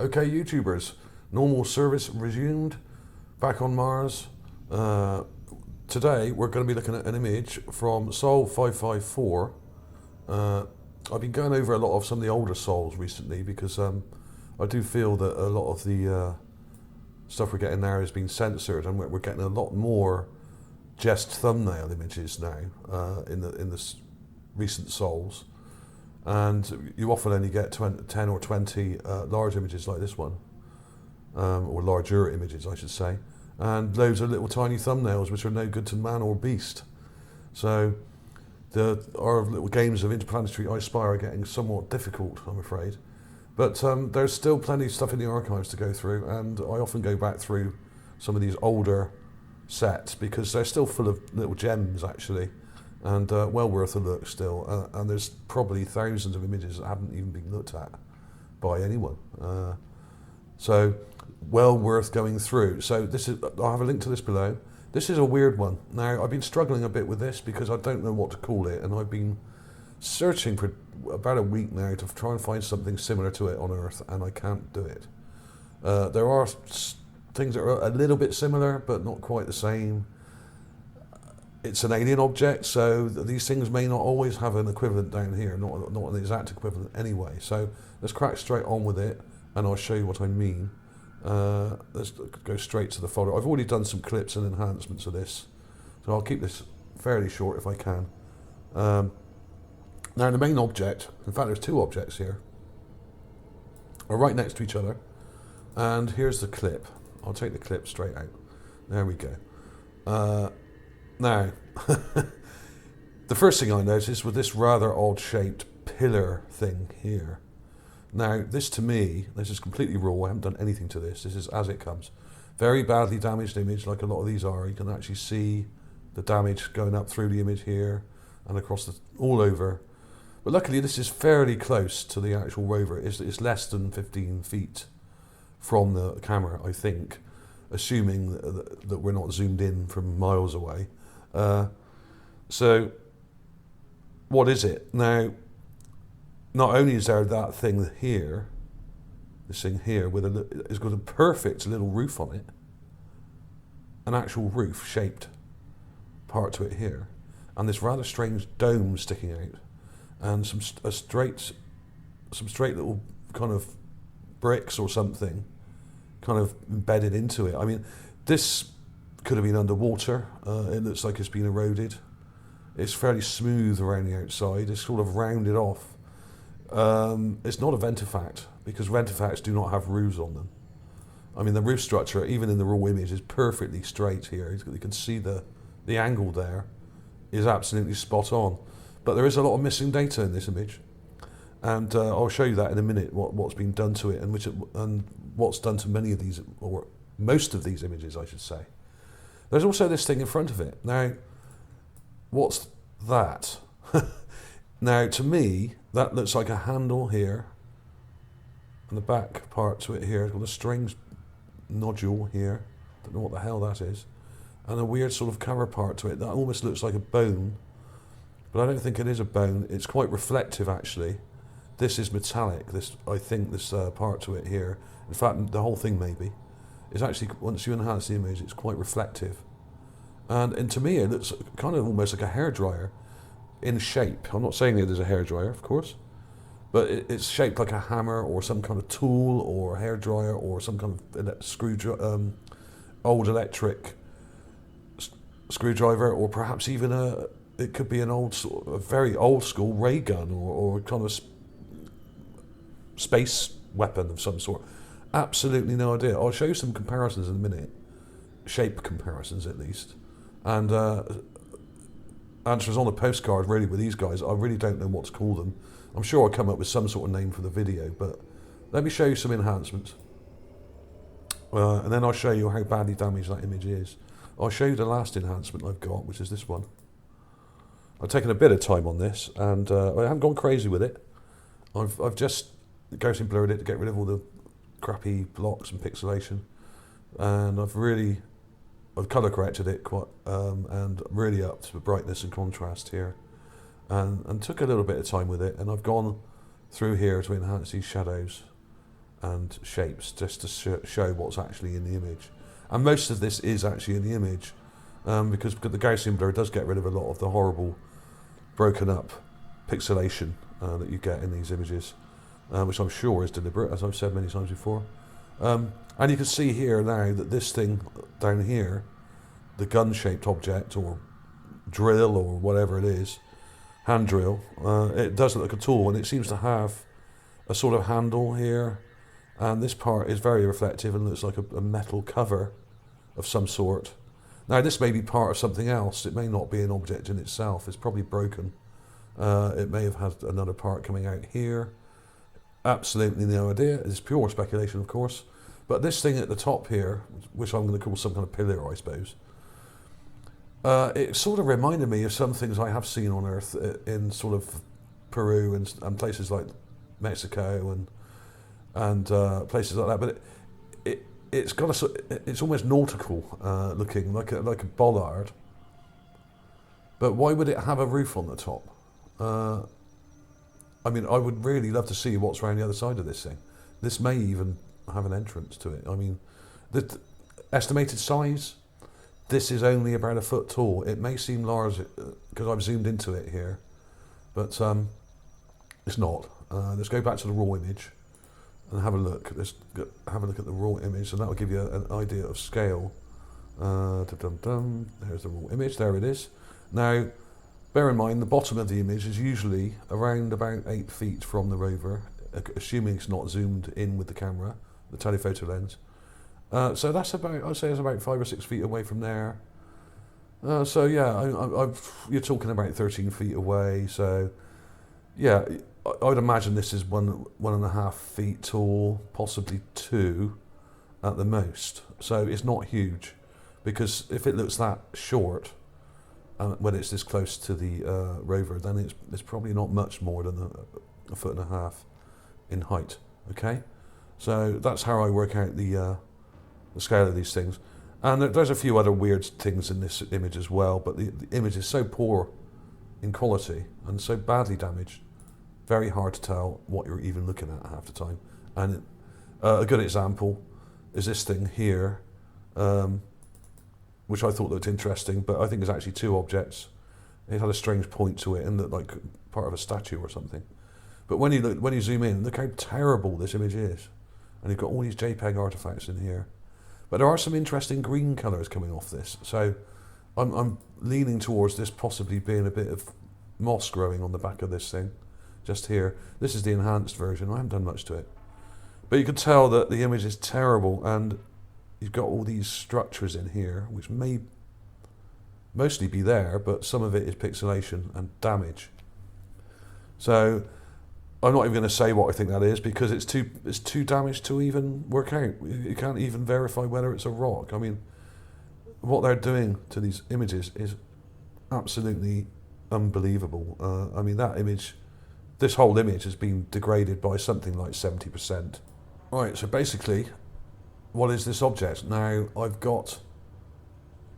Okay, YouTubers, normal service resumed, back on Mars. Today we're going to be looking at an image from Sol 554. I've been going over a lot of some of the older Sols recently because I do feel that a lot of the stuff we're getting now has been censored, and we're getting a lot more just thumbnail images now in the recent Sols. And you often only get 10 or 20 large images like this one, or larger images I should say, and loads of little tiny thumbnails which are no good to man or beast. So our little games of interplanetary I Spy are getting somewhat difficult, I'm afraid. But there's still plenty of stuff in the archives to go through, and I often go back through some of these older sets because they're still full of little gems actually. And well worth a look still, and there's probably thousands of images that haven't even been looked at by anyone. So well worth going through. So this is, I'll have a link to this below. This is a weird one. Now I've been struggling a bit with this because I don't know what to call it, and I've been searching for about a week now to try and find something similar to it on Earth, and I can't do it. There are things that are a little bit similar but not quite the same. It's an alien object, so these things may not always have an equivalent down here, not an exact equivalent anyway. So let's crack straight on with it, and I'll show you what I mean. Let's go straight to the folder. I've already done some clips and enhancements of this, so I'll keep this fairly short if I can. Now the main object, in fact there's two objects here, are right next to each other, and here's the clip. I'll take the clip straight out. There we go. Now, the first thing I noticed was this rather odd-shaped pillar thing here. Now, this to me, this is completely raw. I haven't done anything to this. This is as it comes. Very badly damaged image, like a lot of these are. You can actually see the damage going up through the image here and across all over. But luckily, this is fairly close to the actual rover. It's less than 15 feet from the camera, I think, assuming that we're not zoomed in from miles away. So what is it? Now, not only is there that thing here, this thing here, it's got a perfect little roof on it, an actual roof shaped part to it here, and this rather strange dome sticking out, and some straight little kind of bricks or something kind of embedded into it. I mean, this could have been underwater. It looks like it's been eroded. It's fairly smooth around the outside. It's sort of rounded off. It's not a ventifact because ventifacts do not have roofs on them. I mean, the roof structure, even in the raw image, is perfectly straight here. You can see the angle there is absolutely spot on. But there is a lot of missing data in this image, and I'll show you that in a minute. What's been done to it, and what's done to many of these, or most of these images, I should say. There's also this thing in front of it. Now, what's that? Now, to me, that looks like a handle here, and the back part to it here has got a strange nodule here. Don't know what the hell that is, and a weird sort of cover part to it that almost looks like a bone, but I don't think it is a bone. It's quite reflective, actually. This is metallic. I think this part to it here. In fact, the whole thing maybe. It's actually, once you enhance the image, it's quite reflective. And to me, it looks kind of almost like a hairdryer in shape. I'm not saying it is a hairdryer, of course, but it's shaped like a hammer or some kind of tool or a hairdryer or some kind of old electric screwdriver, or perhaps even it could be a very old school ray gun or kind of space weapon of some sort. Absolutely no idea. I'll show you some comparisons in a minute, shape comparisons at least, and answers on a postcard really with these guys. I really don't know what to call them. I'm sure I'll come up with some sort of name for the video, but let me show you some enhancements, and then I'll show you how badly damaged that image is. I'll show you the last enhancement I've got, which is this one. I've taken a bit of time on this, and I haven't gone crazy with it. I've just Gaussian blurred it to get rid of all the crappy blocks and pixelation, and I've colour corrected it quite and really upped the brightness and contrast here, and took a little bit of time with it, and I've gone through here to enhance these shadows and shapes just to show what's actually in the image. And most of this is actually in the image, because the Gaussian blur does get rid of a lot of the horrible broken up pixelation that you get in these images, which I'm sure is deliberate, as I've said many times before. And you can see here now that this thing down here, the gun-shaped object or drill or whatever it is, hand drill, it does look like a tool, and it seems to have a sort of handle here, and this part is very reflective and looks like a metal cover of some sort. Now this may be part of something else, it may not be an object in itself, it's probably broken. It may have had another part coming out here. Absolutely no idea, it's pure speculation of course. But this thing at the top here, which I'm going to call some kind of pillar I suppose, it sort of reminded me of some things I have seen on Earth in sort of Peru and places like Mexico and places like that. But it's got it's almost nautical looking, like a bollard. But why would it have a roof on the top? I mean, I would really love to see what's around the other side of this thing. This may even have an entrance to it. I mean, the estimated size, this is only about a foot tall. It may seem large because I've zoomed into it here, but it's not. Let's go back to the raw image and have a look. Let's have a look at the raw image, and that will give you an idea of scale. There's the raw image. There it is. Now, bear in mind the bottom of the image is usually around about 8 feet from the rover, assuming it's not zoomed in with the camera, the telephoto lens. So that's about, I'd say it's about 5 or 6 feet away from there. So yeah, you're talking about 13 feet away. So yeah, I would imagine this is 1.5 feet tall, possibly 2 at the most. So it's not huge, because if it looks that short when it's this close to the rover, then it's probably not much more than a 1.5 foot in height. Okay, so that's how I work out the scale of these things. And there's a few other weird things in this image as well, but the image is so poor in quality and so badly damaged, very hard to tell what you're even looking at half the time. And a good example is this thing here, which I thought looked interesting, but I think it's actually 2 objects. It had a strange point to it and looked like part of a statue or something. But when you zoom in, look how terrible this image is. And you've got all these JPEG artifacts in here. But there are some interesting green colours coming off this. So I'm leaning towards this possibly being a bit of moss growing on the back of this thing, just here. This is the enhanced version. I haven't done much to it. But you can tell that the image is terrible, and you've got all these structures in here, which may mostly be there, but some of it is pixelation and damage. So I'm not even going to say what I think that is, because it's too damaged to even work out. You can't even verify whether it's a rock. I mean, what they're doing to these images is absolutely unbelievable. I mean, that image, this whole image has been degraded by something like 70%. Right, so basically, what is this object? Now, I've got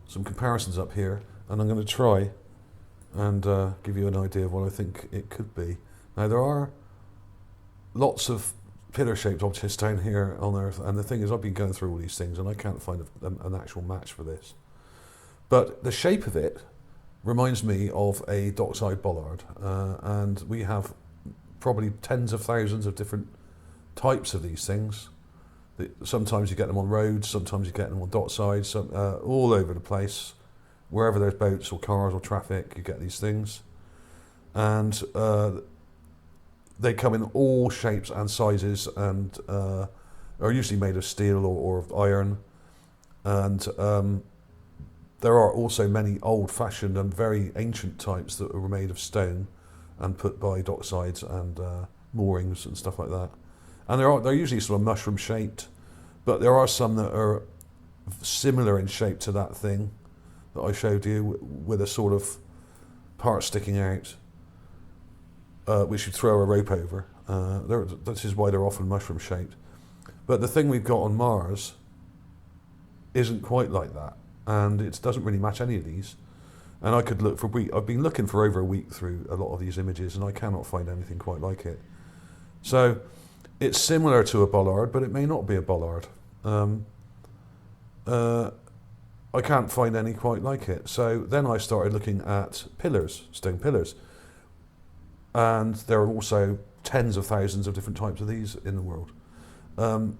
some comparisons up here, and I'm going to try and give you an idea of what I think it could be. Now, there are lots of pillar-shaped objects down here on Earth, and the thing is, I've been going through all these things and I can't find an actual match for this. But the shape of it reminds me of a Dockside Bollard, and we have probably tens of thousands of different types of these things. Sometimes you get them on roads, sometimes you get them on docksides, all over the place. Wherever there's boats or cars or traffic, you get these things. And they come in all shapes and sizes, and are usually made of steel or of iron. And there are also many old-fashioned and very ancient types that were made of stone and put by docksides and moorings and stuff like that. And they're usually sort of mushroom-shaped, but there are some that are similar in shape to that thing that I showed you, with a sort of part sticking out, which you throw a rope over. This is why they're often mushroom-shaped. But the thing we've got on Mars isn't quite like that, and it doesn't really match any of these. And I could look for a week. I've been looking for over a week through a lot of these images, and I cannot find anything quite like it. So It's similar to a bollard, but it may not be a bollard. I can't find any quite like it. So then I started looking at pillars, stone pillars. And there are also tens of thousands of different types of these in the world. Who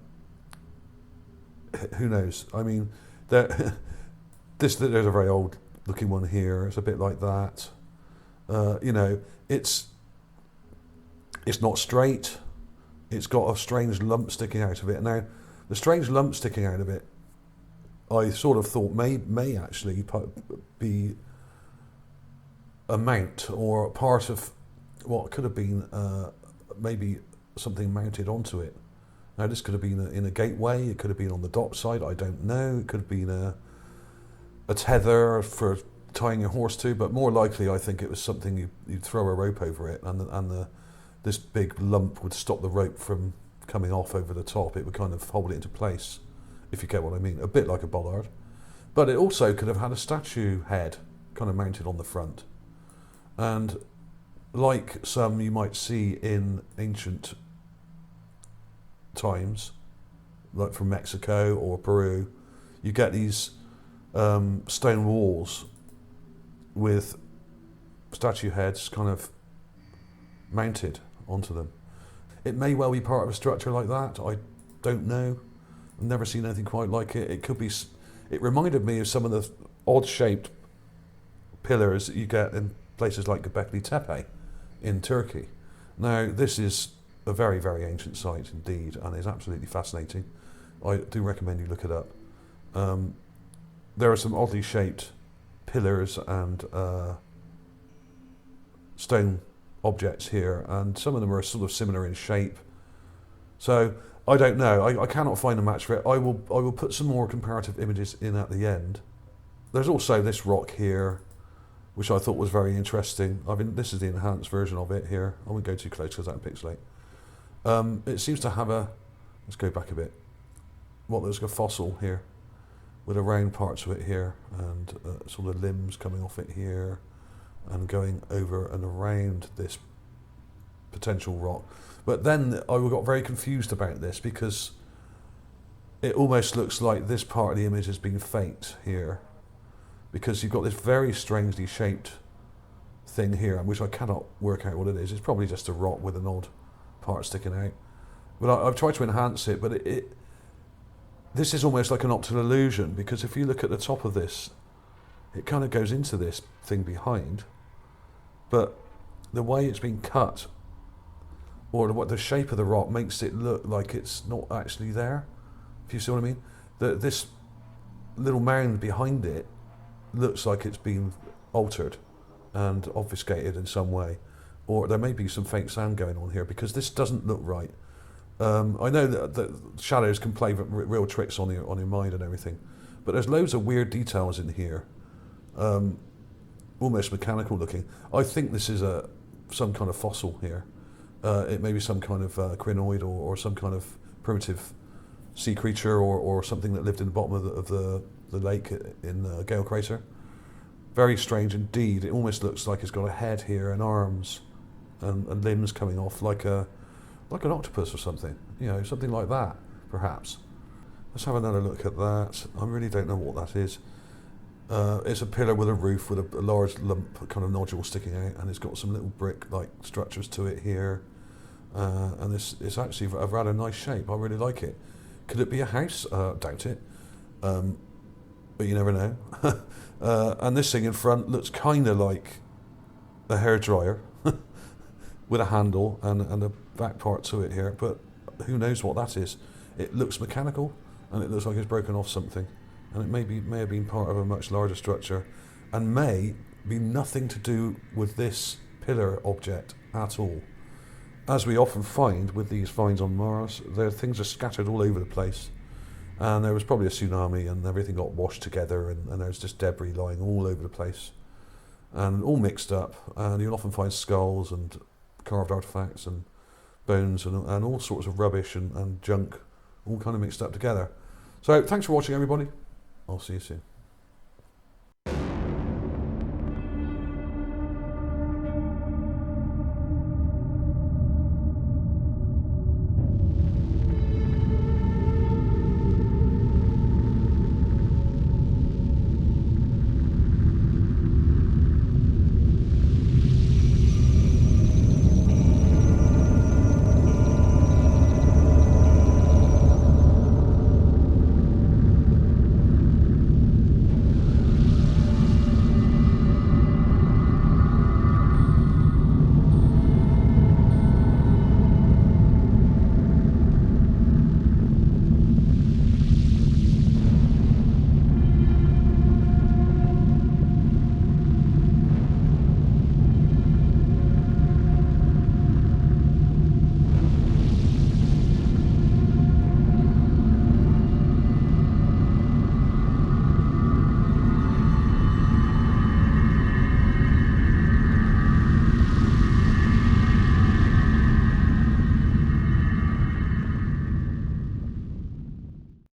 knows? I mean, there's a very old looking one here. It's a bit like that. You know, it's not straight. It's got a strange lump sticking out of it. Now, the strange lump sticking out of it, I sort of thought may actually be a mount or part of what could have been maybe something mounted onto it. Now, this could have been in a gateway. It could have been on the dockside. I don't know. It could have been a tether for tying your horse to, but more likely, I think it was something you'd throw a rope over it, and this big lump would stop the rope from coming off over the top. It would kind of hold it into place, if you get what I mean. A bit like a bollard. But it also could have had a statue head kind of mounted on the front. And like some you might see in ancient times, like from Mexico or Peru, you get these stone walls with statue heads kind of mounted onto them. It may well be part of a structure like that. I don't know. I've never seen anything quite like it. It could be. It reminded me of some of the odd-shaped pillars that you get in places like Göbekli Tepe in Turkey. Now, this is a very, very ancient site indeed, and is absolutely fascinating. I do recommend you look it up. There are some oddly shaped pillars and stone objects here, and some of them are sort of similar in shape. So I don't know. I cannot find a match for it. I will put some more comparative images in at the end. There's also this rock here, which I thought was very interesting. This is the enhanced version of it here. I won't go too close because that will pixelate. It seems to have a. Let's go back a bit. There's a fossil here, with a round part to it here, and sort of limbs coming off it here, and going over and around this potential rock. But then I got very confused about this, because it almost looks like this part of the image has been faked here, because you've got this very strangely shaped thing here, which I cannot work out what it is. It's probably just a rock with an odd part sticking out. But I've tried to enhance it, but this is almost like an optical illusion, because if you look at the top of this, it kind of goes into this thing behind, but the way it's been cut, or what the shape of the rock, makes it look like it's not actually there, if you see what I mean. This little mound behind it looks like it's been altered and obfuscated in some way, or there may be some fake sound going on here, because this doesn't look right. I know that shadows can play real tricks on your mind and everything, but there's loads of weird details in here, almost mechanical looking. I think this is some kind of fossil here. It may be some kind of crinoid or some kind of primitive sea creature, or something that lived in the bottom of the lake in Gale Crater. Very strange indeed. It almost looks like it's got a head here and arms and limbs coming off, like an octopus or something. You know, something like that, perhaps. Let's have another look at that. I really don't know what that is. It's a pillar with a roof with a large lump, kind of nodule sticking out, and it's got some little brick-like structures to it here. And it's actually a rather nice shape. I really like it. Could it be a house? Doubt it. But you never know. And this thing in front looks kind of like a hairdryer with a handle and a back part to it here, but who knows what that is. It looks mechanical, and it looks like it's broken off something, and it may have been part of a much larger structure, and may be nothing to do with this pillar object at all. As we often find with these finds on Mars, things are scattered all over the place, and there was probably a tsunami and everything got washed together, and there's just debris lying all over the place and all mixed up, and you'll often find skulls and carved artifacts and bones and all sorts of rubbish and junk all kind of mixed up together. So thanks for watching, everybody. I'll see you soon.